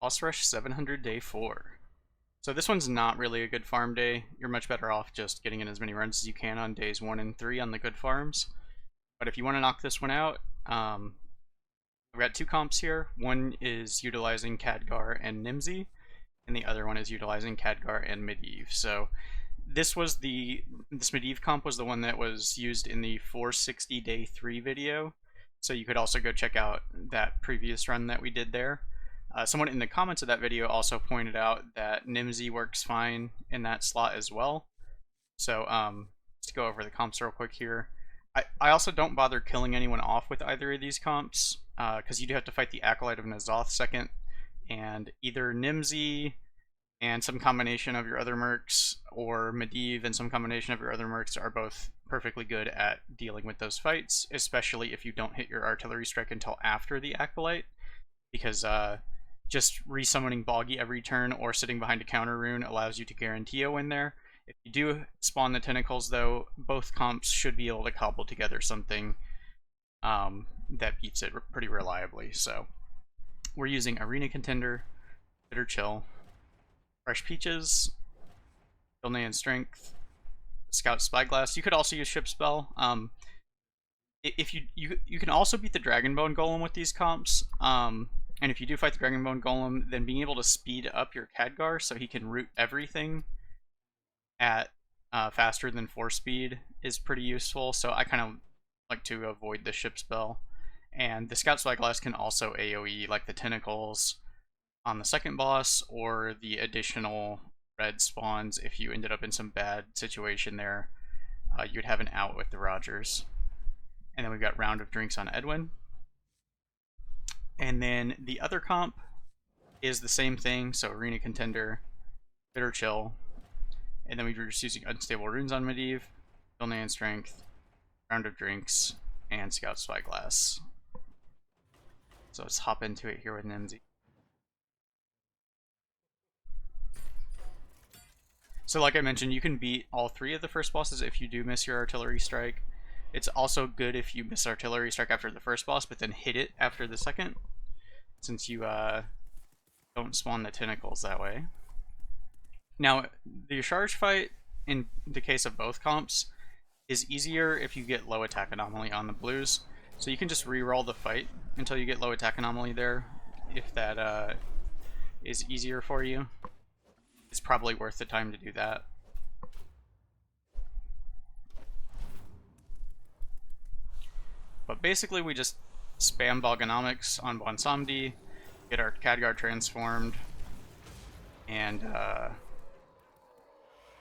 Boss Rush 700 Day 4. So this one's not really a good farm day. You're much better off just getting in as many runs as you can on days 1 and 3 on the good farms. But if you want to knock this one out, we've got two comps here. One is utilizing Khadgar and Nemsy, and the other one is utilizing Khadgar and Medivh. So this Medivh comp was the one that was used in the 460 Day 3 video. So you could also go check out that previous run that we did there. Someone in the comments of that video also pointed out that Nemsy works fine in that slot as well. So let's go over the comps real quick here. I also don't bother killing anyone off with either of these comps, because you do have to fight the Acolyte of N'Zoth second, and either Nemsy and some combination of your other mercs, or Medivh and some combination of your other mercs are both perfectly good at dealing with those fights, especially if you don't hit your artillery strike until after the Acolyte, because just resummoning Boggy every turn or sitting behind a counter rune allows you to guarantee a win there. If you do spawn the tentacles, though, both comps should be able to cobble together something that beats it pretty reliably. So we're using Arena Contender, Bitter Chill, Fresh Peaches, Gilnean Strength, Scout Spyglass. You could also use Ship Spell. If you can also beat the Dragonbone Golem with these comps. And if you do fight the Dragonbone Golem, then being able to speed up your Khadgar so he can root everything at faster than 4 speed is pretty useful. So I kind of like to avoid the Ship Spell. And the Scout Spyglass can also AoE like the tentacles on the second boss, or the additional red spawns if you ended up in some bad situation there. You'd have an out with the Rogers. And then we've got Round of Drinks on Edwin. And then the other comp is the same thing, so Arena Contender, Bitter Chill, and then we're just using Unstable Runes on Medivh, Gilnean Strength, Round of Drinks, and Scout Spyglass. So let's hop into it here with Nemsy. So like I mentioned, you can beat all 3 of the first bosses if you do miss your artillery strike. It's also good if you miss artillery strike after the first boss, but then hit it after the second, since you don't spawn the tentacles that way. Now, the charge fight, in the case of both comps, is easier if you get low attack anomaly on the blues. So you can just re-roll the fight until you get low attack anomaly there, if that is easier for you. It's probably worth the time to do that. But basically we just spam Bogonomics on Bwonsamdi, get our Khadgar transformed, and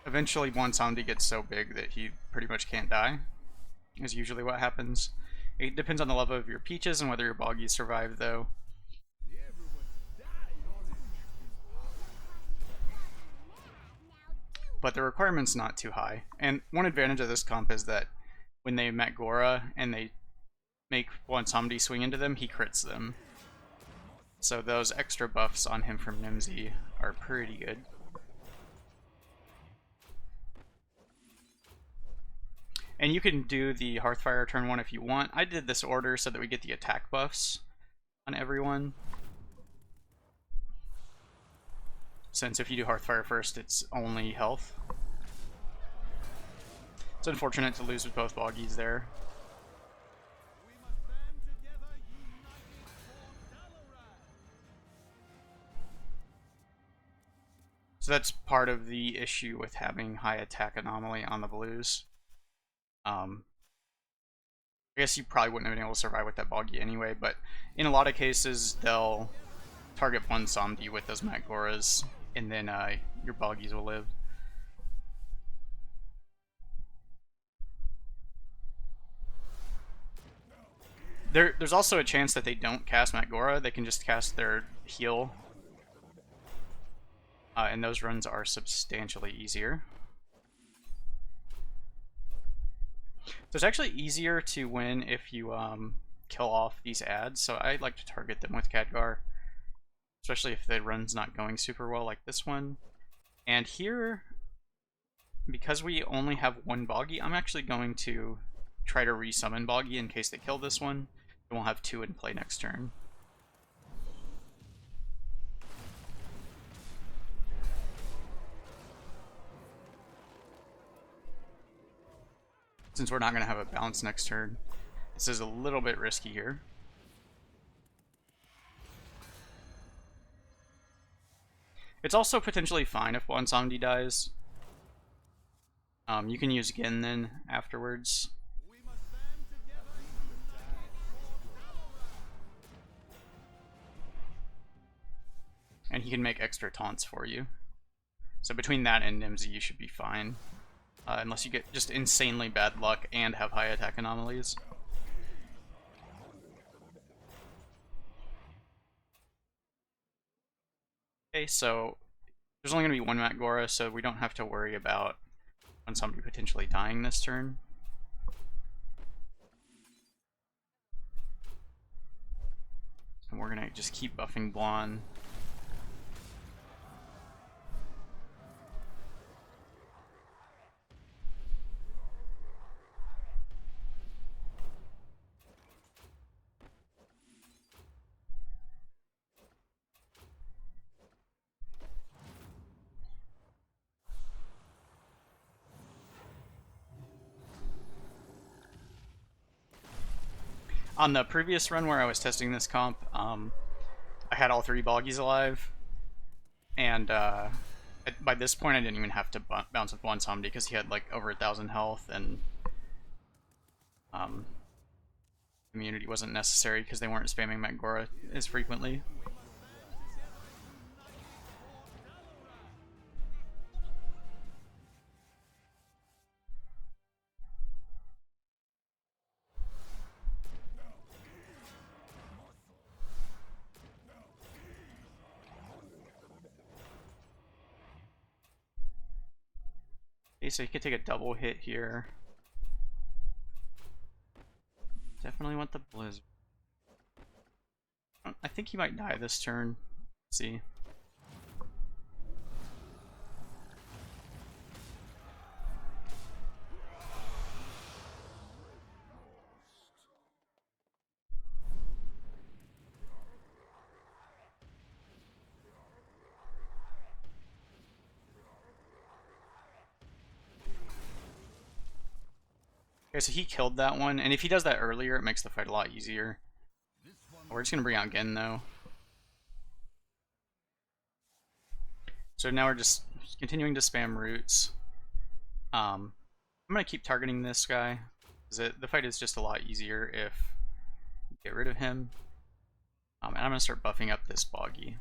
eventually Bwonsamdi gets so big that he pretty much can't die, is usually what happens. It depends on the level of your peaches and whether your boggies survive, though. But the requirement's not too high. And one advantage of this comp is that when they met Gora and they make Bwonsamdi swing into them, he crits them. So those extra buffs on him from Nemsy are pretty good. And you can do the Hearthfire turn 1 if you want. I did this order so that we get the attack buffs on everyone. Since if you do Hearthfire first, it's only health. It's unfortunate to lose with both boggies there. So that's part of the issue with having high attack anomaly on the blues. I guess you probably wouldn't have been able to survive with that boggy anyway, but in a lot of cases they'll target Bwonsamdi with those Mat Goras, and then your boggies will live. There's also a chance that they don't cast Mat Gora, they can just cast their heal. And those runs are substantially easier. So it's actually easier to win if you kill off these ads, so I like to target them with Khadgar, especially if the run's not going super well like this one. And here, because we only have one boggy, I'm actually going to try to resummon boggy in case they kill this one, and we'll have 2 in play next turn. since we're not going to have a bounce next turn. This is a little bit risky here. It's also potentially fine if Bwonsamdi dies. You can use Genn then afterwards. And he can make extra taunts for you. So between that and Nemsy, you should be fine. Unless you get just insanely bad luck and have high attack anomalies. Okay, so there's only going to be one Khadgar, so we don't have to worry about somebody potentially dying this turn. And we're going to just keep buffing Bwon. On the previous run where I was testing this comp, I had all 3 Boggies alive, and by this point I didn't even have to bounce with Bwonsamdi because he had like over 1,000 health, and immunity wasn't necessary because they weren't spamming Khadgar as frequently. Okay, so he could take a double hit here. Definitely want the Blizzard. I think he might die this turn. Let's see. Okay, so he killed that one, and if he does that earlier, it makes the fight a lot easier. We're just gonna bring out Genn though. So now we're just continuing to spam roots. I'm gonna keep targeting this guy, because the fight is just a lot easier if you get rid of him. And I'm gonna start buffing up this Boggy.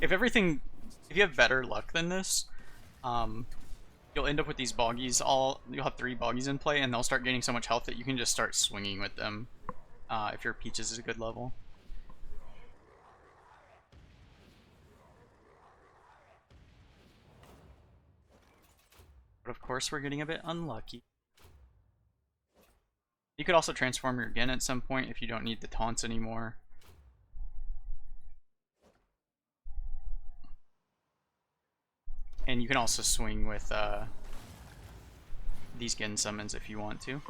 If you have better luck than this, you'll end up with these Boggies. You'll have 3 Boggies in play, and they'll start gaining so much health that you can just start swinging with them if your Peaches is a good level. But of course, we're getting a bit unlucky. You could also transform your Genn at some point if you don't need the taunts anymore. And you can also swing with these Genn summons if you want to.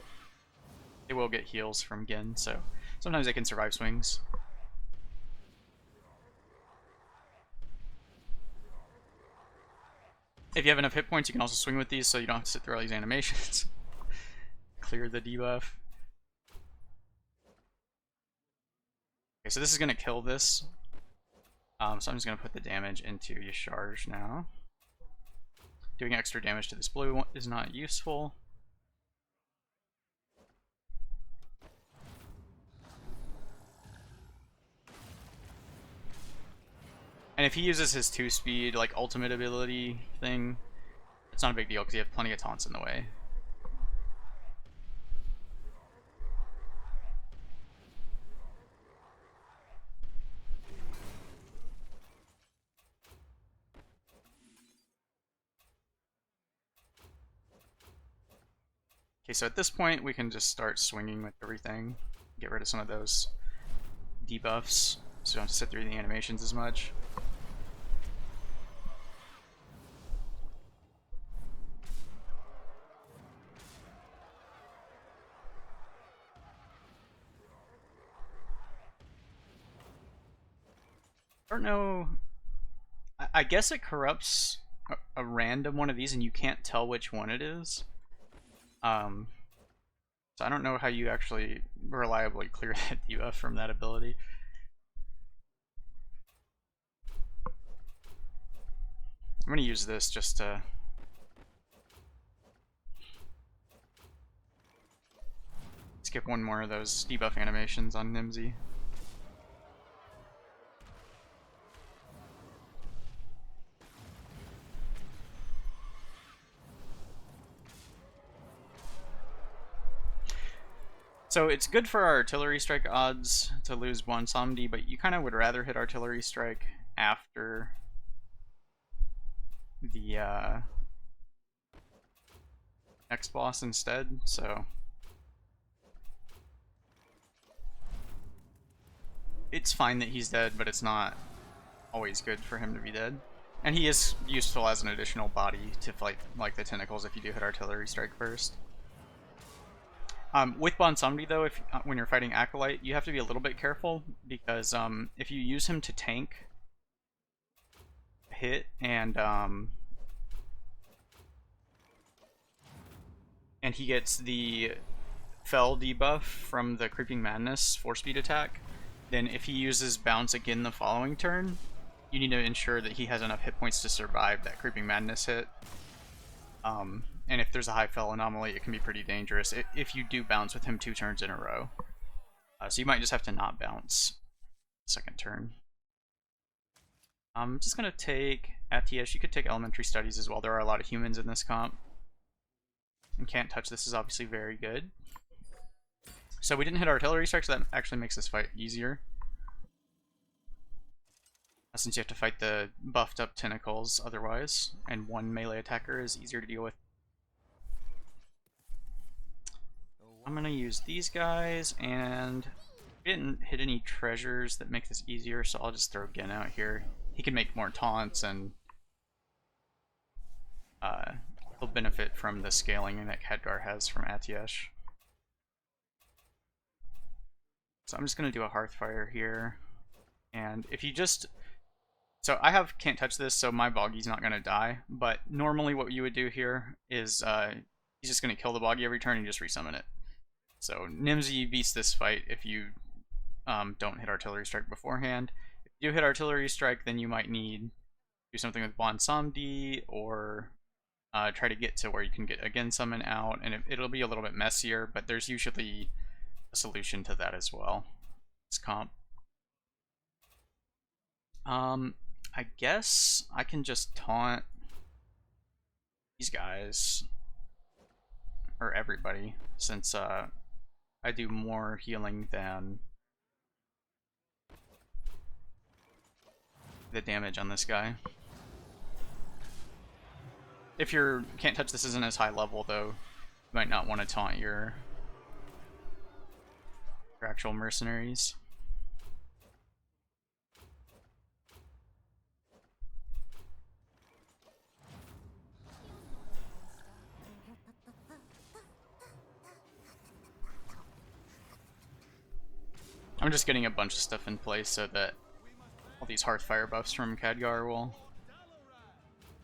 They will get heals from Genn, so sometimes they can survive swings. If you have enough hit points, you can also swing with these so you don't have to sit through all these animations. Clear the debuff. Okay, so this is going to kill this. So I'm just going to put the damage into Yasharj now. Doing extra damage to this blue is not useful. And if he uses his 2-speed, like, ultimate ability thing, it's not a big deal because you have plenty of taunts in the way. Okay, so at this point we can just start swinging with everything. Get rid of some of those debuffs so you don't have to sit through the animations as much. I don't know. I guess it corrupts a random one of these and you can't tell which one it is. So I don't know how you actually reliably clear that debuff from that ability. I'm gonna use this just to skip one more of those debuff animations on Nemsy. So it's good for our artillery strike odds to lose Bwonsamdi, but you kind of would rather hit artillery strike after the next boss instead, so it's fine that he's dead, but it's not always good for him to be dead. And he is useful as an additional body to fight like the tentacles if you do hit artillery strike first. With Bwonsamdi though, if when you're fighting Acolyte, you have to be a little bit careful because if you use him to tank a hit and he gets the Fell debuff from the Creeping Madness 4-speed attack, then if he uses Bounce again the following turn, you need to ensure that he has enough hit points to survive that Creeping Madness hit. And if there's a high Fell anomaly, it can be pretty dangerous if you do bounce with him 2 turns in a row. So you might just have to not bounce second turn. I'm just going to take Atiyesh. You could take Elementary Studies as well. There are a lot of humans in this comp. And Can't Touch This is obviously very good. So we didn't hit artillery strike, so that actually makes this fight easier. Since you have to fight the buffed up tentacles otherwise, and one melee attacker is easier to deal with. I'm gonna use these guys, and we didn't hit any treasures that make this easier, so I'll just throw Genn out here. He can make more taunts, and he'll benefit from the scaling that Khadgar has from Atiyesh. So I'm just gonna do a Hearthfire here, and if you just... So I have Can't Touch This, so my Boggy's not gonna die, but normally what you would do here is he's just gonna kill the Boggy every turn and just resummon it. So Nemsy beats this fight if you don't hit Artillery Strike beforehand. If you do hit Artillery Strike, then you might need to do something with Bwonsamdi, or try to get to where you can get again summon out, and it'll be a little bit messier, but there's usually a solution to that as well. This comp. I guess I can just taunt these guys, or everybody, since I do more healing than the damage on this guy. If your Can't Touch This isn't as high level though, you might not want to taunt your actual mercenaries. I'm just getting a bunch of stuff in place so that all these Hearthfire buffs from Khadgar will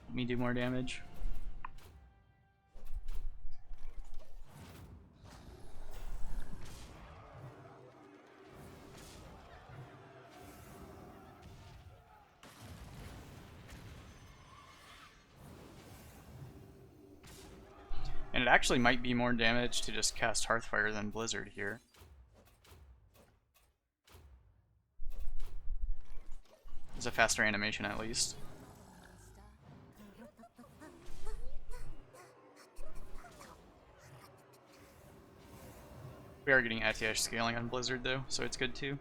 let me do more damage. And it actually might be more damage to just cast Hearthfire than Blizzard here. It's a faster animation at least. We are getting Atiyesh scaling on Blizzard though, so it's good too.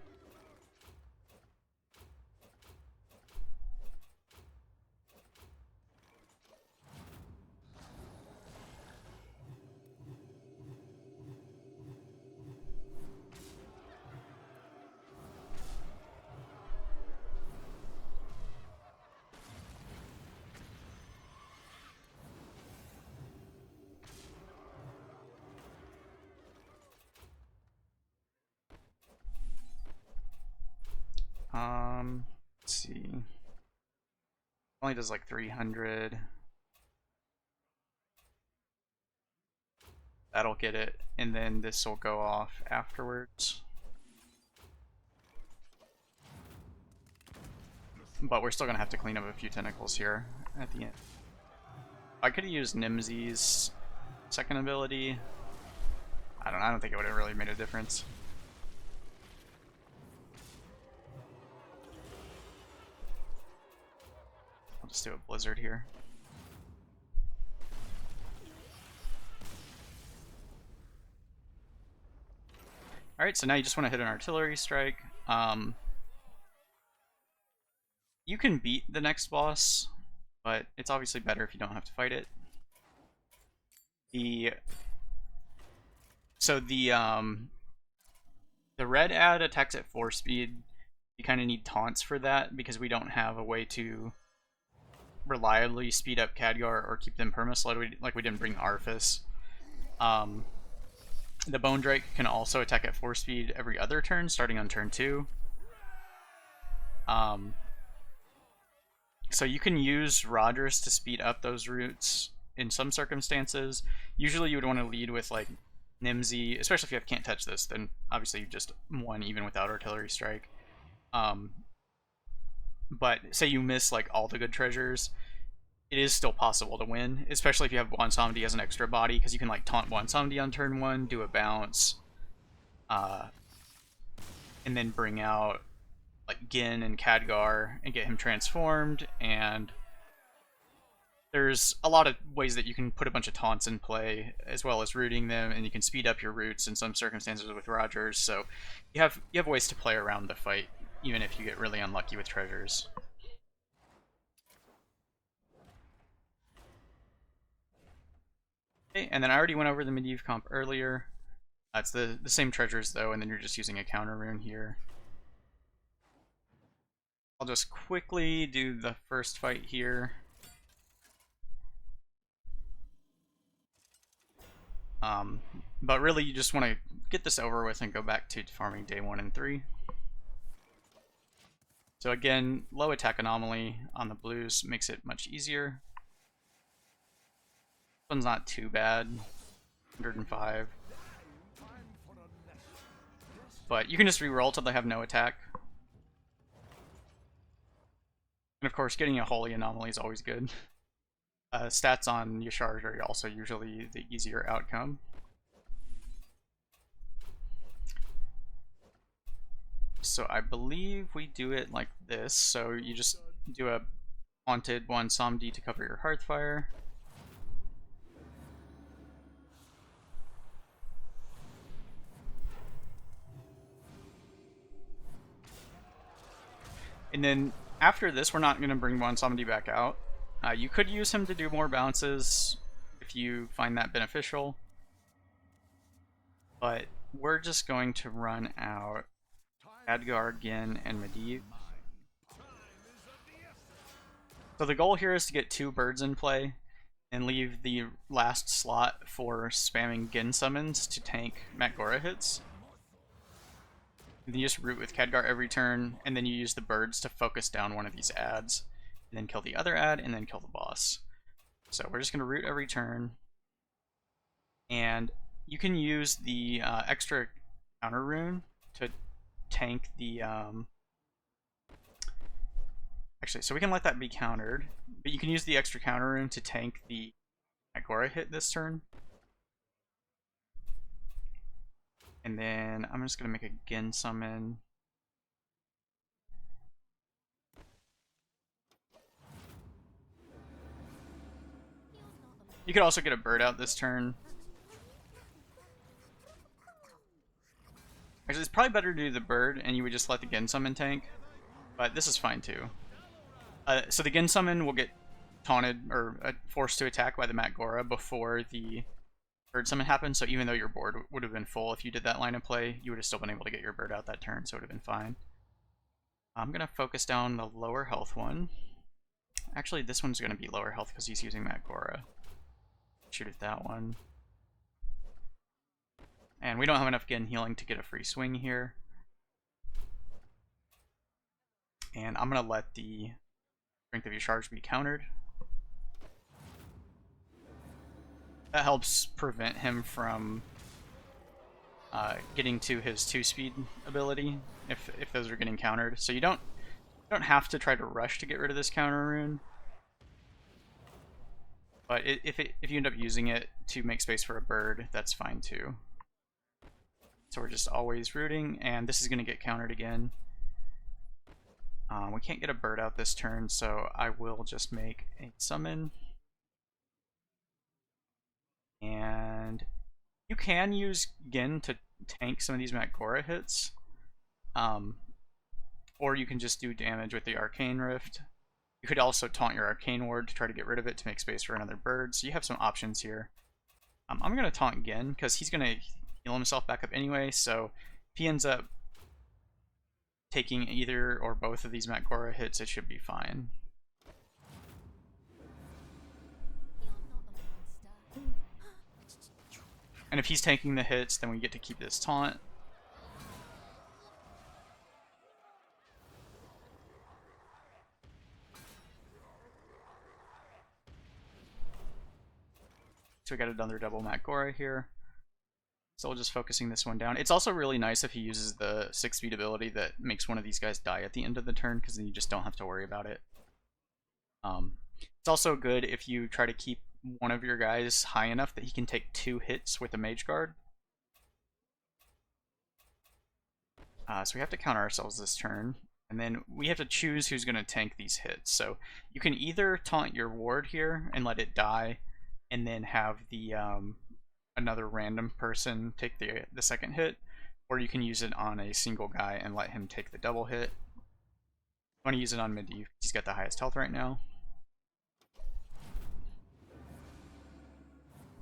Let's see. Only does like 300. That'll get it, and then this will go off afterwards. But we're still gonna have to clean up a few tentacles here at the end. I could have used Nemsy's second ability. I don't think it would have really made a difference. I'll just do a blizzard here. Alright, so now you just want to hit an artillery strike. You can beat the next boss, but it's obviously better if you don't have to fight it. The red ad attacks at 4 speed. You kind of need taunts for that because we don't have a way to reliably speed up Khadgar or keep them perma-slowed like we didn't bring Arthas. The Bone Drake can also attack at 4 speed every other turn, starting on turn 2. So you can use Rogers to speed up those routes in some circumstances. Usually you would want to lead with like Nemsy, especially if you can't touch this, then obviously you just won even without Artillery Strike. But say you miss like all the good treasures, it is still possible to win, especially if you have Bwonsamdi as an extra body, because you can like taunt Bwonsamdi on turn 1, do a bounce, and then bring out like Genn and Khadgar and get him transformed. And there's a lot of ways that you can put a bunch of taunts in play, as well as rooting them, and you can speed up your routes in some circumstances with Rogers. So you have ways to play around the fight, even if you get really unlucky with treasures. Okay, and then I already went over the Medivh comp earlier. It's the same treasures though, and then you're just using a counter rune here. I'll just quickly do the first fight here. But really you just want to get this over with and go back to farming day 1 and 3. So again, low attack anomaly on the blues makes it much easier. This one's not too bad, 105. But you can just reroll till they have no attack. And of course, getting a holy anomaly is always good. Stats on Yashar are also usually the easier outcome. So I believe we do it like this. So you just do a haunted Bwonsamdi to cover your Hearthfire. And then after this, we're not going to bring Bwonsamdi back out. You could use him to do more bounces if you find that beneficial. But we're just going to run out Khadgar, Genn, and Medivh. So the goal here is to get 2 birds in play and leave the last slot for spamming Genn summons to tank Khadgar hits. And then you just root with Khadgar every turn, and then you use the birds to focus down one of these ads, and then kill the other ad, and then kill the boss. So we're just going to root every turn, and you can use the extra counter rune to tank the... Actually, so we can let that be countered, but you can use the extra counter rune to tank the Khadgar hit this turn. And then I'm just going to make a Genn summon. You could also get a bird out this turn. Actually, it's probably better to do the bird and you would just let the Genn summon tank. But this is fine too. So the Genn summon will get taunted or forced to attack by the Khadgar before the bird summon happens, so even though your board would have been full if you did that line of play, you would have still been able to get your bird out that turn, so it would have been fine. I'm going to focus down the lower health one. Actually, this one's going to be lower health because he's using Khadgar. Shoot at that one. And we don't have enough Genn healing to get a free swing here. And I'm going to let the Strength of your charge be countered. That helps prevent him from getting to his 2-speed ability if those are getting countered. So you don't have to try to rush to get rid of this counter rune. But if you end up using it to make space for a bird, that's fine too. So we're just always rooting, and this is going to get countered again. We can't get a bird out this turn, so I will just make a summon. And you can use Genn to tank some of these Magora hits. Or you can just do damage with the Arcane Rift. You could also taunt your Arcane Ward to try to get rid of it to make space for another bird. So you have some options here. I'm going to taunt Genn because he's going to heal himself back up anyway. So if he ends up taking either or both of these Magora hits, it should be fine. And if he's taking the hits, then we get to keep this taunt. So we got another double Magora here. Still just focusing this one down. It's also really nice if he uses the 6-speed ability that makes one of these guys die at the end of the turn, because then you just don't have to worry about it. It's also good if you try to keep one of your guys high enough that he can take 2 hits with a Mage Guard. So we have to counter ourselves this turn, and then we have to choose who's going to tank these hits. So you can either taunt your ward here and let it die, and then have the another random person take the second hit, or you can use it on a single guy and let him take the double hit. I want to use it on Medivh. He's got the highest health right now.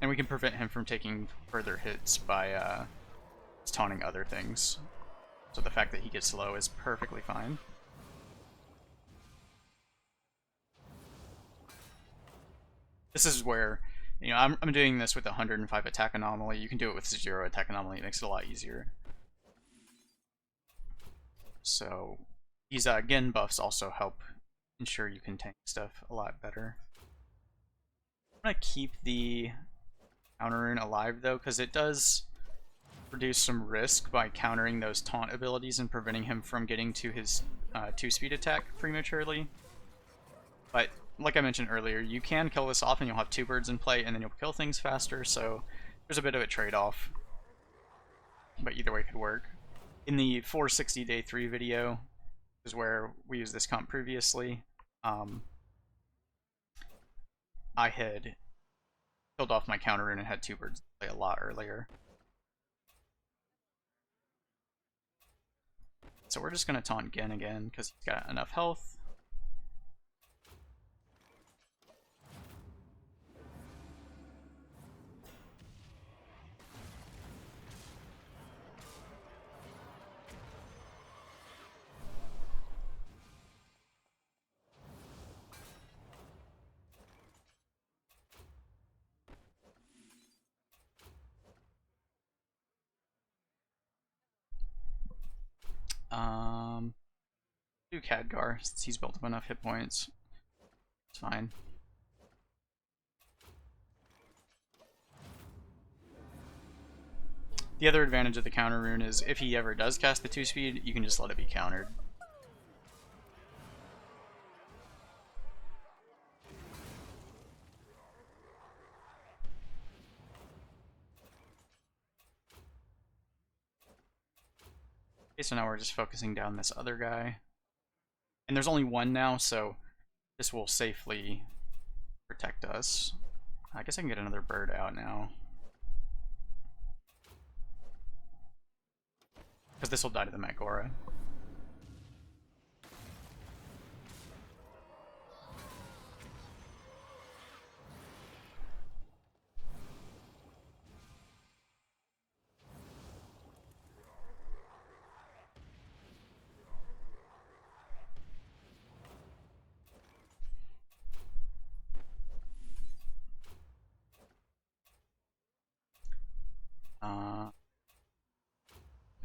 And we can prevent him from taking further hits by taunting other things. So the fact that he gets low is perfectly fine. This is where, you know, I'm doing this with 105 attack anomaly. You can do it with 0 attack anomaly. It makes it a lot easier. So these Genn buffs also help ensure you can tank stuff a lot better. I'm going to keep the counter rune alive though, because it does reduce some risk by countering those taunt abilities and preventing him from getting to his 2-speed attack prematurely. But like I mentioned earlier, you can kill this off and you'll have 2 birds in play and then you'll kill things faster, so there's a bit of a trade-off. But either way could work. In the 460 day 3 video is where we used this comp previously. I had killed off my counter rune and had 2 birds in play a lot earlier. So we're just going to taunt Genn again because he's got enough health. Do Khadgar since he's built up enough hit points. It's fine. The other advantage of the counter rune is if he ever does cast the 2-speed, you can just let it be countered. Okay, so now we're just focusing down this other guy. And there's only one now, so this will safely protect us. I guess I can get another bird out now. Because this will die to the Magora.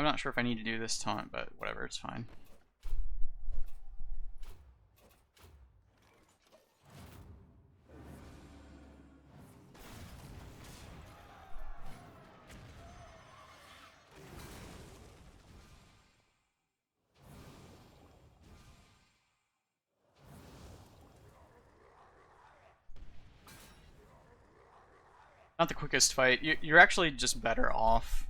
I'm not sure if I need to do this taunt, but whatever, it's fine. Not the quickest fight. You're actually just better off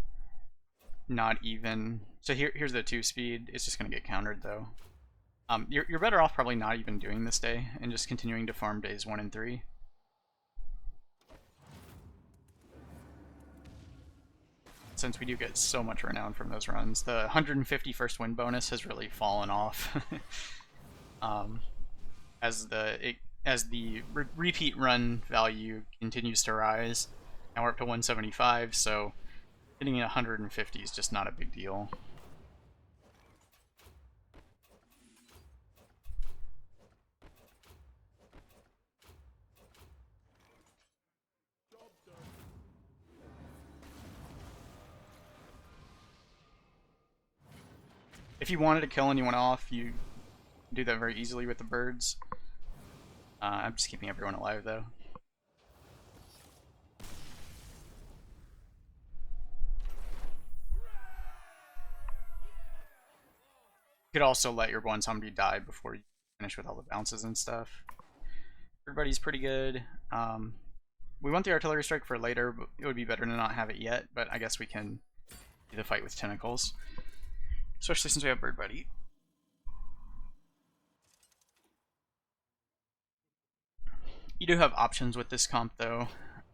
not even... So here's the 2-speed. It's just going to get countered, though. You're better off probably not even doing this day and just continuing to farm days 1 and 3. Since we do get so much renown from those runs. The 150 first win bonus has really fallen off as the repeat run value continues to rise. Now we're up to 175, so hitting 150 is just not a big deal. If you wanted to kill anyone off, you do that very easily with the birds. I'm just keeping everyone alive, though. You could also let your Bwonsamdi die before you finish with all the bounces and stuff. Everybody's pretty good. We want the artillery strike for later, but it would be better to not have it yet, but I guess we can do the fight with tentacles. Especially since we have Bird Buddy. You do have options with this comp, though.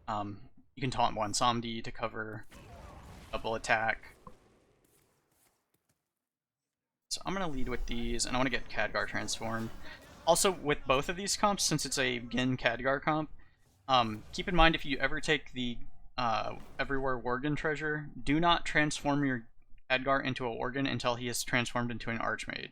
You can taunt Bwonsamdi to cover double attack. So I'm going to lead with these, and I want to get Khadgar transformed. Also, with both of these comps, since it's a Genn Khadgar comp, keep in mind if you ever take the Everywhere Worgen treasure, do not transform your Khadgar into a Worgen until he is transformed into an Archmage.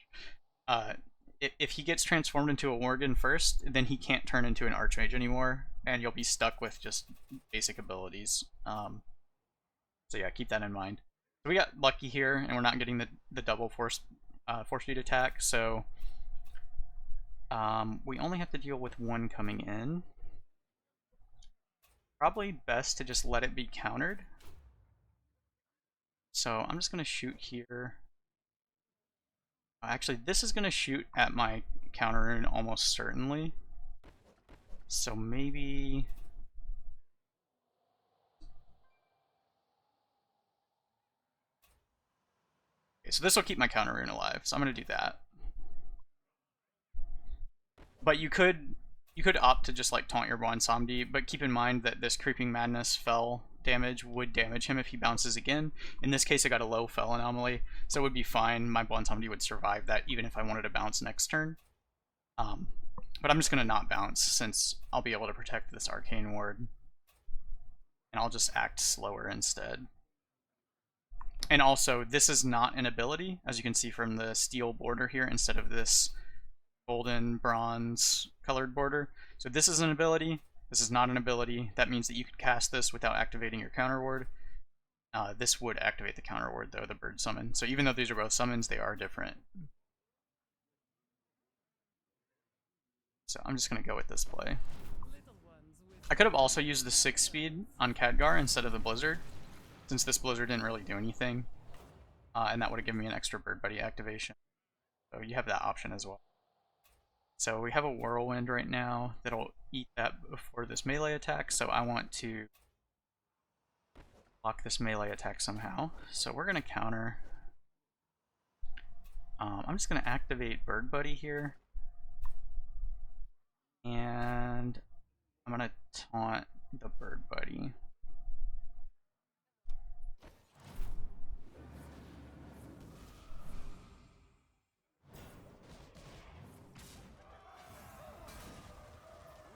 If he gets transformed into a Worgen first, then he can't turn into an Archmage anymore, and you'll be stuck with just basic abilities. So yeah, keep that in mind. So we got lucky here, and we're not getting the double force feed attack, so we only have to deal with one coming in. Probably best to just let it be countered. So I'm just going to shoot here. Actually, this is going to shoot at my counter rune almost certainly. So maybe... Okay, so this will keep my counter rune alive, so I'm going to do that. But you could opt to just like taunt your Bwonsamdi, but keep in mind that this Creeping Madness fell damage would damage him if he bounces again. In this case, I got a low fell anomaly, so it would be fine. My Bwonsamdi would survive that even if I wanted to bounce next turn. But I'm just going to not bounce since I'll be able to protect this Arcane Ward. And I'll just act slower instead. And also, this is not an ability, as you can see from the steel border here, instead of this golden bronze colored border. So this is an ability. This is not an ability. That means that you could cast this without activating your counter ward. This would activate the counter ward, though, the bird summon. So even though these are both summons, they are different. So I'm just going to go with this play. I could have also used the 6-speed on Khadgar instead of the Blizzard, since this Blizzard didn't really do anything. And that would have given me an extra Bird Buddy activation. So you have that option as well. So we have a Whirlwind right now that'll eat that before this melee attack, so I want to block this melee attack somehow. So we're going to counter. I'm just going to activate Bird Buddy here. And I'm going to taunt the Bird Buddy.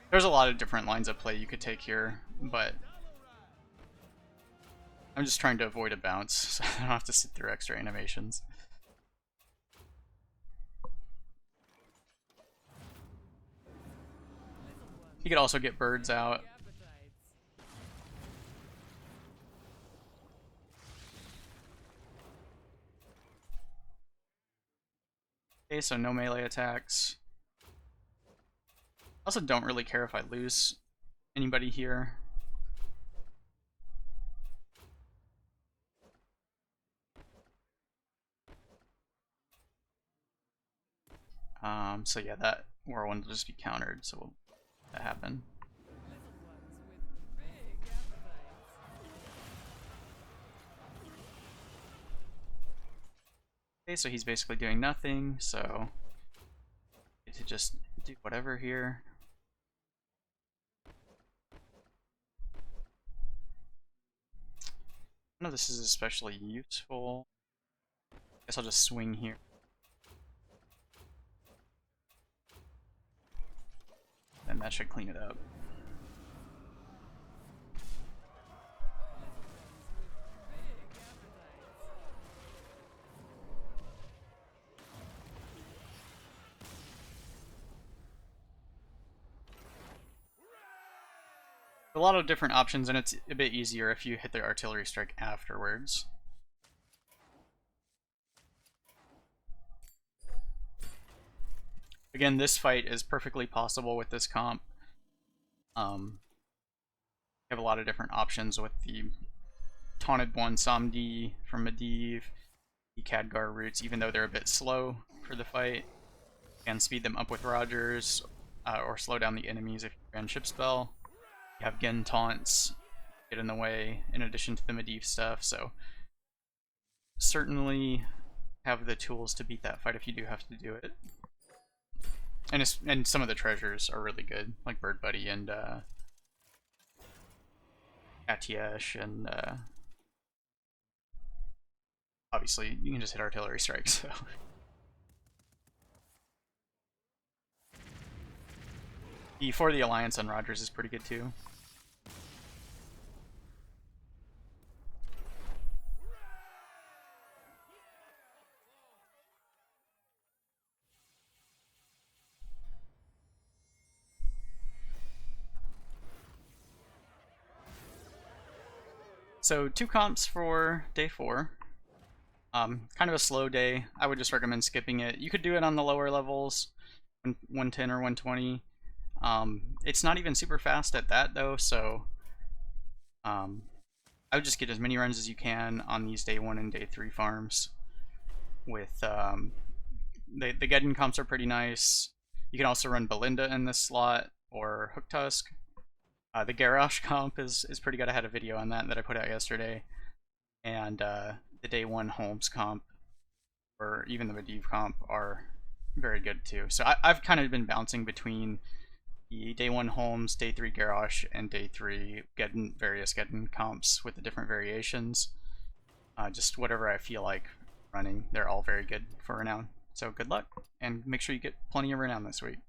There's a lot of different lines of play you could take here, but I'm just trying to avoid a bounce, so I don't have to sit through extra animations. You could also get birds out. Okay, so no melee attacks. Also don't really care if I lose anybody here. So yeah, that Whirlwind will just be countered, so we'll let that happen. Okay, so he's basically doing nothing, so I get to just do whatever here. None of this is especially useful. Guess I'll just swing here. And that should clean it up. A lot of different options, and it's a bit easier if you hit the artillery strike afterwards. Again, this fight is perfectly possible with this comp. You have a lot of different options with the taunted Bwonsamdi from Medivh, the Khadgar roots, even though they're a bit slow for the fight. And speed them up with Rogers, or slow down the enemies if you ran ship spell. You have Genn taunts, get in the way, in addition to the Medivh stuff, so certainly have the tools to beat that fight if you do have to do it. And some of the treasures are really good, like Bird Buddy and Atiesh, and obviously you can just hit artillery strikes. So. For the Alliance on Rogers is pretty good too. So 2 comps for day 4. Kind of a slow day. I would just recommend skipping it. You could do it on the lower levels, 110 or 120. It's not even super fast at that though, so I would just get as many runs as you can on these day 1 and day 3 farms. With the Genn comps are pretty nice. You can also run Belinda in this slot, or Hook Tusk. The Garrosh comp is pretty good. I had a video on that I put out yesterday. And the day 1 Holmes comp, or even the Medivh comp, are very good too. So I've kind of been bouncing between the day 1 Holmes, day 3 Garrosh, and day 3 various Genn comps with the different variations. Just whatever I feel like running. They're all very good for renown. So good luck, and make sure you get plenty of renown this week.